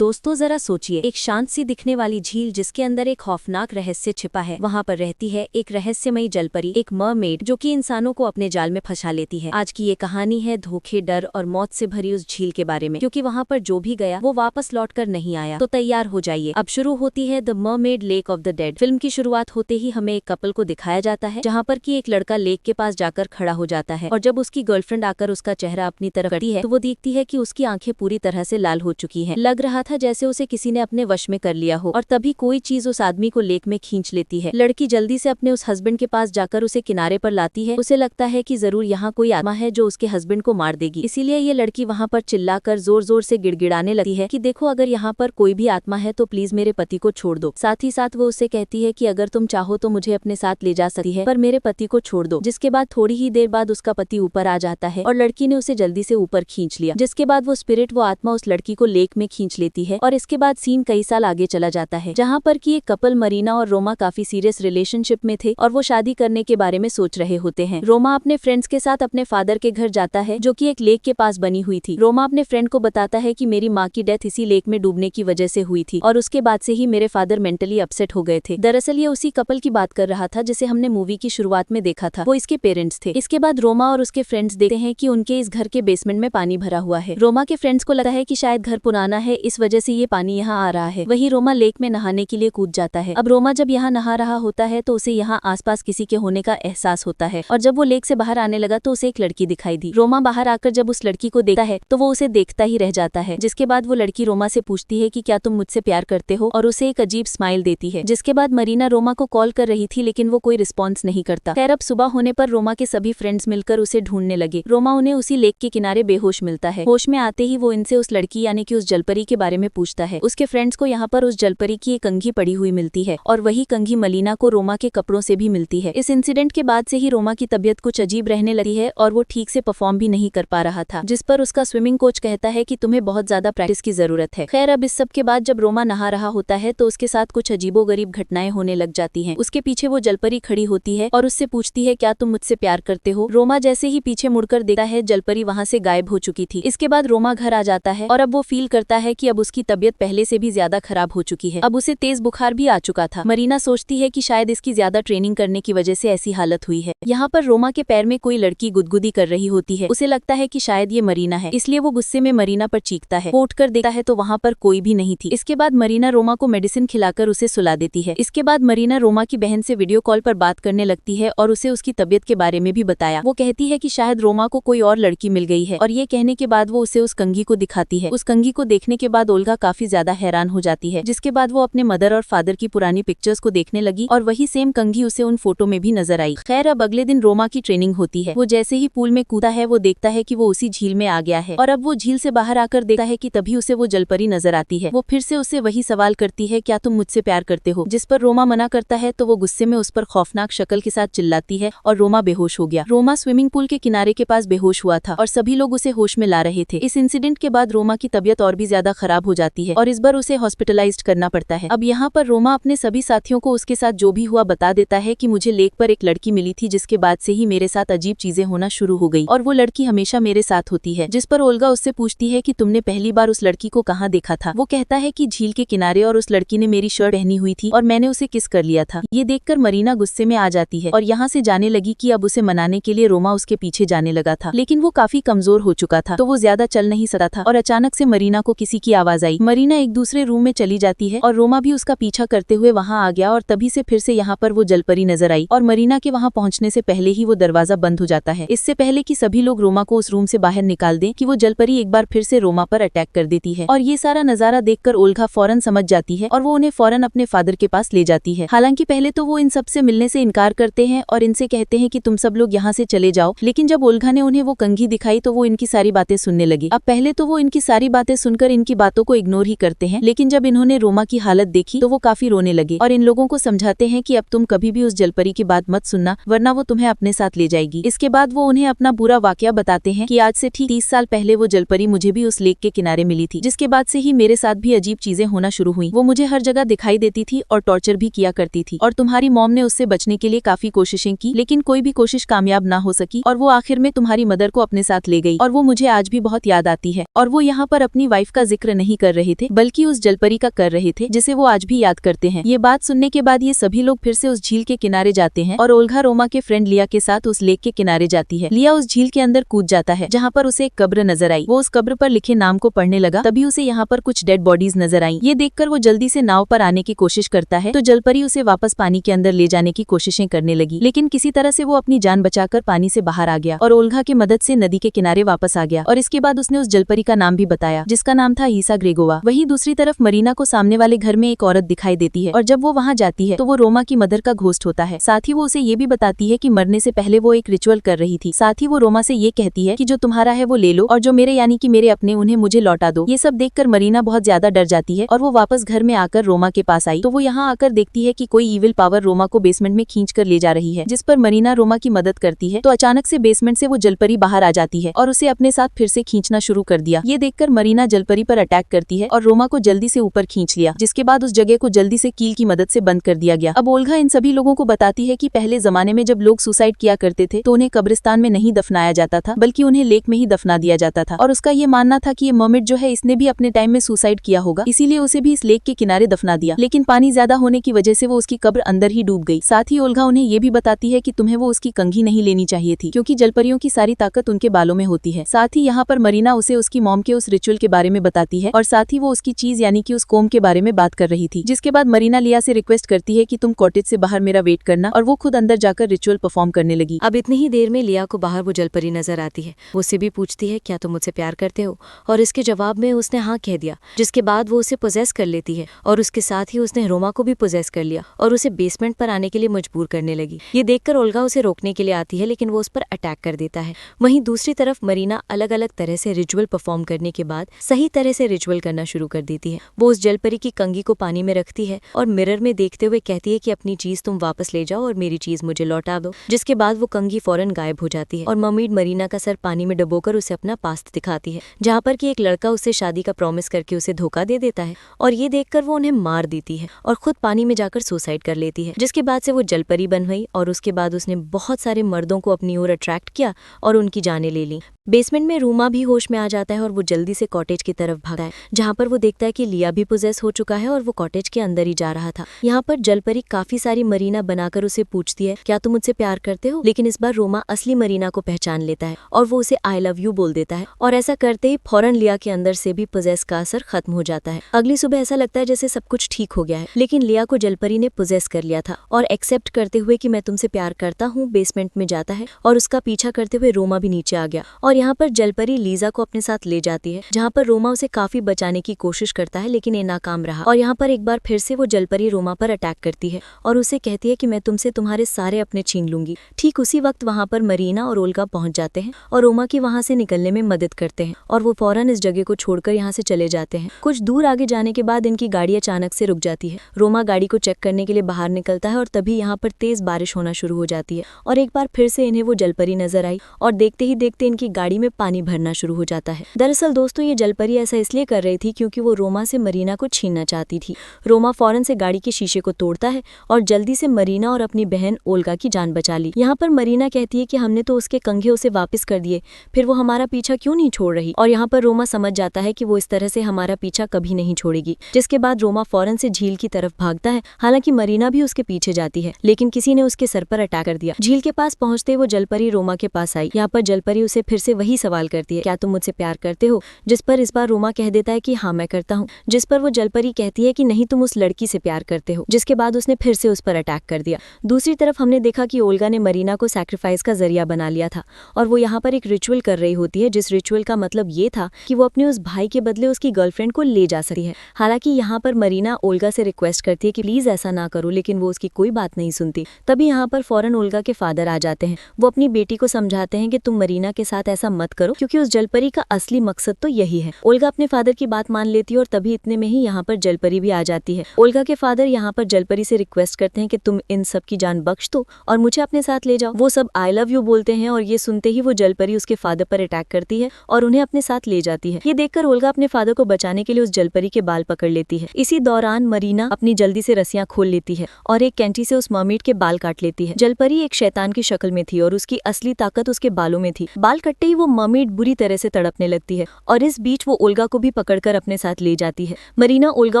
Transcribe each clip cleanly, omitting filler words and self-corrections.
दोस्तों जरा सोचिए, एक शांत सी दिखने वाली झील जिसके अंदर एक खौफनाक रहस्य छिपा है। वहाँ पर रहती है एक रहस्यमयी जलपरी, एक मरमेड, जो कि इंसानों को अपने जाल में फंसा लेती है। आज की ये कहानी है धोखे, डर और मौत से भरी उस झील के बारे में, क्योंकि वहाँ पर जो भी गया वो वापस लौट कर नहीं आया। तो तैयार हो जाइए, अब शुरू होती है the mermaid lake of the dead. Film की शुरुआत होते ही हमें एक कपल को दिखाया जाता है, जहाँ पर की एक लड़का लेक के पास जाकर खड़ा हो जाता है, और जब उसकी गर्लफ्रेंड आकर उसका चेहरा अपनी तरफ करती है तो वो देखती है कि उसकी आंखें पूरी तरह से लाल हो चुकी हैं। लग रहा था जैसे उसे किसी ने अपने वश में कर लिया हो, और तभी कोई चीज उस आदमी को लेक में खींच लेती है। लड़की जल्दी से अपने उस हस्बैंड के पास जाकर उसे किनारे पर लाती है। उसे लगता है कि जरूर यहाँ कोई आत्मा है जो उसके हस्बैंड को मार देगी, इसीलिए ये लड़की वहाँ पर चिल्लाकर जोर जोर से गिड़गिड़ाने लगती है कि देखो, अगर यहाँ पर कोई भी आत्मा है तो प्लीज मेरे पति को छोड़ दो। साथ ही साथ वो उसे कहती है कि अगर तुम चाहो तो मुझे अपने साथ ले जा सकती है, पर मेरे पति को छोड़ दो। जिसके बाद थोड़ी ही देर बाद उसका पति ऊपर आ जाता है और लड़की ने उसे जल्दी से ऊपर खींच लिया। जिसके बाद वो स्पिरिट, वो आत्मा उस लड़की को लेक में खींच लेती है। और इसके बाद सीन कई साल आगे चला जाता है, जहाँ पर कि एक कपल मरीना और रोमा काफी सीरियस रिलेशनशिप में थे और वो शादी करने के बारे में सोच रहे होते हैं। रोमा अपने फ्रेंड्स के साथ अपने फादर के घर जाता है, जो कि एक लेक के पास बनी हुई थी। रोमा अपने फ्रेंड को बताता है कि मेरी माँ की डेथ इसी लेक में डूबने की वजह से हुई थी, और उसके बाद से ही मेरे फादर मेंटली अपसेट हो गए थे। दरअसल ये उसी कपल की बात कर रहा था जिसे हमने मूवी की शुरुआत में देखा था, वो इसके पेरेंट्स थे। इसके बाद रोमा और उसके फ्रेंड्स देखते हैं कि उनके इस घर के बेसमेंट में पानी भरा हुआ है। रोमा के फ्रेंड्स को लगता है कि शायद घर पुराना है, इस वजह से ये पानी यहाँ आ रहा है। वही रोमा लेक में नहाने के लिए कूद जाता है। अब रोमा जब यहाँ नहा रहा होता है तो उसे यहाँ आसपास किसी के होने का एहसास होता है, और जब वो लेक से बाहर आने लगा तो उसे एक लड़की दिखाई दी। रोमा बाहर आकर जब उस लड़की को देखता है तो वो उसे देखता ही रह जाता है। जिसके बाद वो लड़की रोमा से पूछती है कि क्या तुम मुझसे प्यार करते हो, और उसे एक अजीब स्माइल देती है। जिसके बाद मरीना रोमा को कॉल कर रही थी, लेकिन वो कोई रिस्पॉन्स नहीं करता। खैर, अब सुबह होने पर रोमा के सभी फ्रेंड्स मिलकर उसे ढूंढने लगे। रोमा उन्हें उसी लेक के किनारे बेहोश मिलता है। होश में आते ही वो इनसे उस लड़की यानी कि उस जलपरी के बारे में पूछता है। उसके फ्रेंड्स को यहाँ पर उस जलपरी की एक कंघी पड़ी हुई मिलती है, और वही कंघी मलीना को रोमा के कपड़ों से भी मिलती है। इस इंसिडेंट के बाद से ही रोमा की तबीयत कुछ अजीब रहने लगी है, और वो ठीक से परफॉर्म भी नहीं कर पा रहा था, जिस पर उसका स्विमिंग कोच कहता है कि तुम्हें बहुत ज्यादा प्रैक्टिस की जरूरत है। खैर, अब इस सब के बाद जब रोमा नहा रहा होता है तो उसके साथ कुछ अजीबोगरीब घटनाएं होने लग जाती हैं। उसके पीछे वो जलपरी खड़ी होती है और उससे पूछती है क्या तुम मुझसे प्यार करते हो। रोमा जैसे ही पीछे मुड़कर देखता है, जलपरी वहाँ से गायब हो चुकी थी। इसके बाद रोमा घर आ जाता है और अब वो फील करता है कि अब उसकी तबीयत पहले से भी ज्यादा खराब हो चुकी है। अब उसे तेज बुखार भी आ चुका था। मरीना सोचती है कि शायद इसकी ज्यादा ट्रेनिंग करने की वजह से ऐसी हालत हुई है। यहाँ पर रोमा के पैर में कोई लड़की गुदगुदी कर रही होती है। उसे लगता है कि शायद ये मरीना है, इसलिए वो गुस्से में मरीना पर चीखता है। वो उठकर देखता है तो वहाँ पर कोई भी नहीं थी। इसके बाद मरीना रोमा को मेडिसिन खिलाकर उसे सुला देती है। इसके बाद मरीना रोमा की बहन से वीडियो कॉल पर बात करने लगती है और उसे उसकी तबीयत के बारे में भी बताया। वो कहती है कि शायद रोमा को कोई और लड़की मिल गई है, और ये कहने के बाद वो उसे उस कंघी को दिखाती है। उस कंघी को देखने के बाद ओल्गा काफी ज्यादा हैरान हो जाती है, जिसके बाद वो अपने मदर और फादर की पुरानी पिक्चर्स को देखने लगी, और वही सेम कंघी उसे उन फोटो में भी नजर आई। खैर, अब अगले दिन रोमा की ट्रेनिंग होती है। वो जैसे ही पूल में कूदा है वो देखता है कि वो उसी झील में आ गया है, और अब वो झील से बाहर आकर देखता है कि तभी उसे वो जलपरी नजर आती है। वो फिर से उससे वही सवाल करती है, क्या तुम मुझसे प्यार करते हो, जिस पर रोमा मना करता है तो वो गुस्से में उस पर खौफनाक शक्ल के साथ चिल्लाती है और रोमा बेहोश हो गया। रोमा स्विमिंग पूल के किनारे के पास बेहोश हुआ था और सभी लोग उसे होश में ला रहे थे। इस इंसिडेंट के बाद रोमा की तबीयत और भी ज्यादा खराब हो जाती है और इस बार उसे हॉस्पिटलाइज्ड करना पड़ता है। अब यहाँ पर रोमा अपने सभी साथियों को उसके साथ जो भी हुआ बता देता है कि मुझे लेक पर एक लड़की मिली थी, जिसके बाद से ही मेरे साथ अजीब चीजें होना शुरू हो गई, और वो लड़की हमेशा मेरे साथ होती है। जिस पर ओल्गा उससे पूछती है कि तुमने पहली बार उस लड़की को कहाँ देखा था। वो कहता है कि झील के किनारे, और उस लड़की ने मेरी शर्ट पहनी हुई थी और मैंने उसे किस कर लिया था। ये देखकर मरीना गुस्से में आ जाती है और यहाँ से जाने लगी कि अब उसे मनाने के लिए रोमा उसके पीछे जाने लगा था, लेकिन वो काफी कमजोर हो चुका था तो वो ज्यादा चल नहीं सकता था। और अचानक से मरीना को किसी की आवाज आई। मरीना एक दूसरे रूम में चली जाती है और रोमा भी उसका पीछा करते हुए वहाँ आ गया, और तभी से फिर से यहाँ पर वो जलपरी नजर आई, और मरीना के वहाँ पहुँचने से पहले ही वो दरवाजा बंद हो जाता है। इससे पहले कि सभी लोग रोमा को उस रूम से बाहर निकाल दें कि वो जलपरी एक बार फिर से रोमा पर अटैक कर देती है, और ये सारा नजारा देखकर ओल्गा फौरन समझ जाती है और वो उन्हें फौरन अपने फादर के पास ले जाती है। हालांकि पहले तो वो इन सब से मिलने से इनकार करते हैं और इनसे कहते हैं कि तुम सब लोग यहाँ से चले जाओ, लेकिन जब ओल्गा ने उन्हें वो कंघी दिखाई तो वो इनकी सारी बातें सुनने लगी। अब पहले तो वो इनकी सारी बातें सुनकर इनकी बातों को इग्नोर ही करते हैं, लेकिन जब इन्होंने रोमा की हालत देखी तो वो काफी रोने लगे और इन लोगों को समझाते हैं कि अब तुम कभी भी उस जलपरी की बात मत सुनना, वरना वो तुम्हें अपने साथ ले जाएगी। इसके बाद वो उन्हें अपना पूरा वाकया बताते हैं कि आज से ठीक 30 साल पहले वो जलपरी मुझे भी उस लेक के किनारे मिली थी, जिसके बाद से ही मेरे साथ भी अजीब चीजें होना शुरू हुई। वो मुझे हर जगह दिखाई देती थी और टॉर्चर भी किया करती थी, और तुम्हारी मॉम ने उससे बचने के लिए काफी कोशिशें की, लेकिन कोई भी कोशिश कामयाब ना हो सकी, और वो आखिर में तुम्हारी मदर को अपने साथ ले गई, और वो मुझे आज भी बहुत याद आती है। और वो यहाँ पर अपनी वाइफ का जिक्र नहीं नहीं कर रहे थे बल्कि उस जलपरी का कर रहे थे जिसे वो आज भी याद करते हैं। ये बात सुनने के बाद ये सभी लोग फिर से उस झील के किनारे जाते हैं और ओल्गा रोमा के फ्रेंड लिया के साथ उस लेक के किनारे जाती है। लिया उस झील के अंदर कूद जाता है जहाँ पर उसे एक कब्र नजर आई। वो उस कब्र पर लिखे नाम को पढ़ने लगा, तभी उसे यहाँ पर कुछ डेड बॉडीज नजर आई। ये देखकर वो जल्दी से नाव पर आने की कोशिश करता है तो जलपरी उसे वापस पानी के अंदर ले जाने की कोशिशें करने लगी, लेकिन किसी तरह से वो अपनी जान बचाकर पानी से बाहर आ गया और ओल्गा की मदद से नदी के किनारे वापस आ गया। और इसके बाद उसने उस जलपरी का नाम भी बताया जिसका नाम था ईसा ग्रेगोवा। वहीं दूसरी तरफ मरीना को सामने वाले घर में एक औरत दिखाई देती है और जब वो वहाँ जाती है तो वो रोमा की मदर का घोस्ट होता है। साथ ही वो उसे ये भी बताती है कि मरने से पहले वो एक रिचुअल कर रही थी। साथ ही वो रोमा से ये कहती है कि जो तुम्हारा है वो ले लो और जो मेरे यानी कि मेरे अपने उन्हें मुझे लौटा दो। ये सब देखकर मरीना बहुत ज्यादा डर जाती है और वो वापस घर में आकर रोमा के पास आई तो वो यहाँ आकर देखती है कि कोई इविल पावर रोमा को बेसमेंट में खींच कर ले जा रही है, जिस पर मरीना रोमा की मदद करती है। तो अचानक से बेसमेंट से वो जलपरी बाहर आ जाती है और उसे अपने साथ फिर से खींचना शुरू कर दिया। ये देखकर मरीना जलपरी पर अटैक करती है और रोमा को जल्दी से ऊपर खींच लिया, जिसके बाद उस जगह को जल्दी से कील की मदद से बंद कर दिया गया। अब ओल्गा इन सभी लोगों को बताती है कि पहले जमाने में जब लोग सुसाइड किया करते थे तो उन्हें कब्रिस्तान में नहीं दफनाया जाता था बल्कि उन्हें लेक में ही दफना दिया जाता था और उसका ये मानना था कि ये मर्मेड जो है इसने भी अपने टाइम में सुसाइड किया होगा, इसीलिए उसे भी इस लेक के किनारे दफना दिया। लेकिन पानी ज्यादा होने की वजह से वो उसकी कब्र अंदर ही डूब गई। साथ ही ओल्गा उन्हें ये भी बताती है कि तुम्हें वो उसकी कंघी नहीं लेनी चाहिए थी क्योंकि जलपरियों की सारी ताकत उनके बालों में होती है। साथ ही यहाँ पर मरीना उसे उसकी मॉम के उस रिचुअल के बारे में बताती है और साथ ही वो उसकी चीज यानी कि उस कोम के बारे में बात कर रही थी, जिसके बाद मरीना लिया से रिक्वेस्ट करती है कि तुम कॉटेज से बाहर मेरा वेट करना और वो खुद अंदर जाकर रिचुअल परफॉर्म करने लगी। अब इतनी ही देर में लिया को बाहर वो जलपरी नजर आती है। वो उससे भी पूछती है क्या तुम मुझसे प्यार करते हो, और इसके जवाब में उसने हाँ कह दिया, जिसके बाद वो उसे पोजेस कर लेती है और उसके साथ ही उसने रोमा को भी पोजेस कर लिया और उसे बेसमेंट पर आने के लिए मजबूर करने लगी। ये देखकर ओल्गा उसे रोकने के लिए आती है लेकिन वो उस पर अटैक कर देता है। वहीं दूसरी तरफ मरीना अलग अलग तरह से रिचुअल परफॉर्म करने के बाद सही तरह से रिचुअल करना शुरू कर देती है। वो उस जलपरी की कंघी को पानी में रखती है और मिरर में देखते हुए कहती है कि अपनी चीज तुम वापस ले जाओ और मेरी चीज मुझे लौटा दो, जिसके बाद वो कंघी फौरन गायब हो जाती है और मर्मेड मरीना का सर पानी में डुबोकर उसे अपना पास्ट दिखाती है, जहाँ पर कि एक लड़का उससे शादी का प्रॉमिस करके उसे धोखा दे देता है और ये देखकर वो उन्हें मार देती है और खुद पानी में जाकर सुसाइड कर लेती है। जिसके बाद से वो जलपरी बन गई और उसके बाद उसने बहुत सारे मर्दों को अपनी ओर अट्रैक्ट किया और उनकी जानें ले ली। बेसमेंट में रोमा भी होश में आ जाता है और वो जल्दी से कॉटेज की तरफ भागा है, जहाँ पर वो देखता है कि लिया भी पोजेस हो चुका है और वो कॉटेज के अंदर ही जा रहा था। यहाँ पर जलपरी काफी सारी मरीना बनाकर उसे पूछती है क्या तुम मुझसे प्यार करते हो, लेकिन इस बार रोमा असली मरीना को पहचान लेता है और वो उसे आई लव यू बोल देता है और ऐसा करते ही फौरन लिया के अंदर से भी पोजेस का असर खत्म हो जाता है। अगली सुबह ऐसा लगता है जैसे सब कुछ ठीक हो गया है, लेकिन लिया को जलपरी ने पोजेस कर लिया था और एक्सेप्ट करते हुए कि मैं तुमसे प्यार करता हूँ बेसमेंट में जाता है और उसका पीछा करते हुए रोमा भी नीचे आ गया और यहाँ पर जलपरी लीजा को अपने साथ ले जाती है, जहाँ पर रोमा उसे काफी बचाने की कोशिश करता है लेकिन ये नाकाम रहा और यहाँ पर एक बार फिर से वो जलपरी रोमा पर अटैक करती है और उसे कहती है कि मैं तुमसे तुम्हारे सारे अपने छीन लूंगी। ठीक उसी वक्त वहाँ पर मरीना और ओल्गा पहुंच जाते हैं और रोमा की वहाँ से निकलने में मदद करते हैं और वो फौरन इस जगह को छोड़कर यहाँ से चले जाते हैं। कुछ दूर आगे जाने के बाद इनकी गाड़ी अचानक से रुक जाती है। रोमा गाड़ी को चेक करने के लिए बाहर निकलता है और तभी यहाँ पर तेज बारिश होना शुरू हो जाती है और एक बार फिर से इन्हें वो जलपरी नजर आई और देखते ही देखते इनकी गाड़ी में पानी भरना शुरू हो जाता है। दरअसल दोस्तों ये जलपरी ऐसा इसलिए कर रही थी क्योंकि वो रोमा से मरीना को छीनना चाहती थी। रोमा फौरन से गाड़ी के शीशे को तोड़ता है और जल्दी से मरीना और अपनी बहन ओल्गा की जान बचा ली। यहाँ पर मरीना कहती है कि हमने तो उसके कंघे उसे वापस कर दिए, फिर वो हमारा पीछा क्यों नहीं छोड़ रही, और यहाँ पर रोमा समझ जाता है कि वो इस तरह से हमारा पीछा कभी नहीं छोड़ेगी। जिसके बाद रोमा फौरन से झील की तरफ भागता है। हालांकि मरीना भी उसके पीछे जाती है लेकिन किसी ने उसके सर पर अटैक कर दिया। झील के पास पहुंचते वो जलपरी रोमा के पास आई। यहाँ पर जलपरी उसे फिर से वही सवाल करती है क्या तुम मुझसे प्यार करते हो, जिस पर इस बार रोमा कह देता है कि हाँ मैं करता हूँ, जिस पर वो जलपरी कहती है कि नहीं तुम उस लड़की से प्यार करते हो, जिसके बाद उसने फिर से उस पर अटैक कर दिया। दूसरी तरफ हमने देखा कि ओल्गा ने मरीना को सैक्रिफाइस का जरिया बना लिया था और वो यहाँ पर एक रिचुअल कर रही होती है, जिस रिचुअल का मतलब ये था कि वो अपने उस भाई के बदले उसकी गर्लफ्रेंड को ले जा सकती है। हालांकि यहाँ पर मरीना ओल्गा से रिक्वेस्ट करती है कि प्लीज ऐसा ना करो, लेकिन वो उसकी कोई बात नहीं सुनती। तभी यहाँ पर फौरन ओल्गा के फादर आ जाते हैं। वो अपनी बेटी को समझाते हैं कि तुम मरीना के साथ ऐसा मत करो क्योंकि उस जलपरी का असली मकसद तो यही है। ओल्गा अपने फादर की बात मान लेती है और तभी इतने में ही यहाँ पर जलपरी भी आ जाती है। ओल्गा के फादर यहाँ पर जलपरी से रिक्वेस्ट करते हैं कि तुम इन सब की जान बख्श दो और मुझे अपने साथ ले जाओ। वो सब आई लव यू बोलते हैं और ये सुनते ही वो जलपरी उसके फादर पर अटैक करती है और उन्हें अपने साथ ले जाती है। ये देखकर ओल्गा अपने फादर को बचाने के लिए उस जलपरी के बाल पकड़ लेती है। इसी दौरान मरीना अपनी जल्दी से रस्सियां खोल लेती है और एक कैंची से उस मर्मेड के बाल काट लेती है। जलपरी एक शैतान की शक्ल में थी और उसकी असली ताकत उसके बालों में थी। बाल कटते ही वो मर्मेड बुरी तरह से तड़पने लगती है और इस बीच वो ओल्गा को भी पकड़कर अपने साथ ले जाती है। मरीना ओल्गा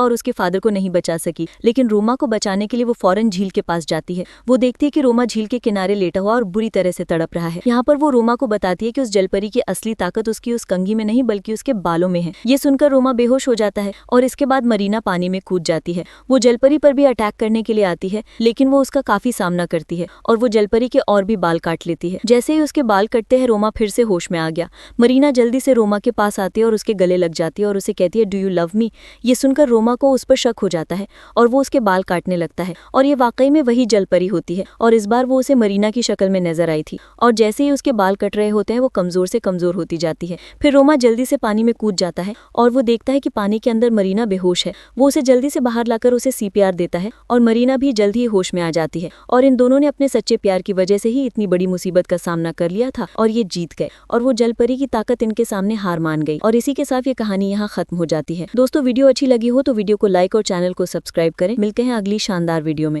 और उसके फादर को नहीं बचा सकी, लेकिन रोमा को बचाने के लिए वो फौरन झील के पास जाती है। वो देखती है कि रोमा झील के किनारे लेटा हुआ और बुरी तरह से तड़प रहा है। यहाँ पर वो रोमा को बताती है कि उस जलपरी की असली ताकत उसकी उस कंघी में नहीं बल्कि उसके बालों में है। ये सुनकर रोमा बेहोश हो जाता है और इसके बाद मरीना पानी में कूद जाती है। वो जलपरी पर भी अटैक करने के लिए आती है, लेकिन वो उसका काफी सामना करती है और वो जलपरी के और भी बाल काट लेती है। जैसे ही उसके बाल कटते हैं, रोमा फिर से होश में आ गया। मरीना जल्दी से रोमा के पास आती है और उसके गले लग जाती है और उसे कहती है, डू यू लव मी। ये सुनकर रोमा को उस पर शक हो जाता है और वो उसके बाल काटने लगता है और ये वाकई में वही जलपरी होती है और इस बार वो उसे मरीना की शक्ल में नजर आई थी। और जैसे ही उसके बाल कट रहे होते हैं, वो कमजोर से कमजोर होती जाती है। फिर रोमा जल्दी से पानी में कूद जाता है और वो देखता है कि पानी के अंदर मरीना बेहोश है। वो उसे जल्दी से बाहर लाकर उसे CPR देता है और मरीना भी जल्द ही होश में आ जाती है। और इन दोनों ने अपने सच्चे प्यार की वजह से ही इतनी बड़ी मुसीबत का सामना कर लिया था और ये जीत गए और वो जलपरी की ताकत इनके सामने हार मान गई। और इसी के साथ ये कहानी यहाँ खत्म हो जाती है। दोस्तों, वीडियो अच्छी लगी हो तो वीडियो को लाइक और चैनल को सब्सक्राइब करें। मिलते हैं अगली शानदार वीडियो में।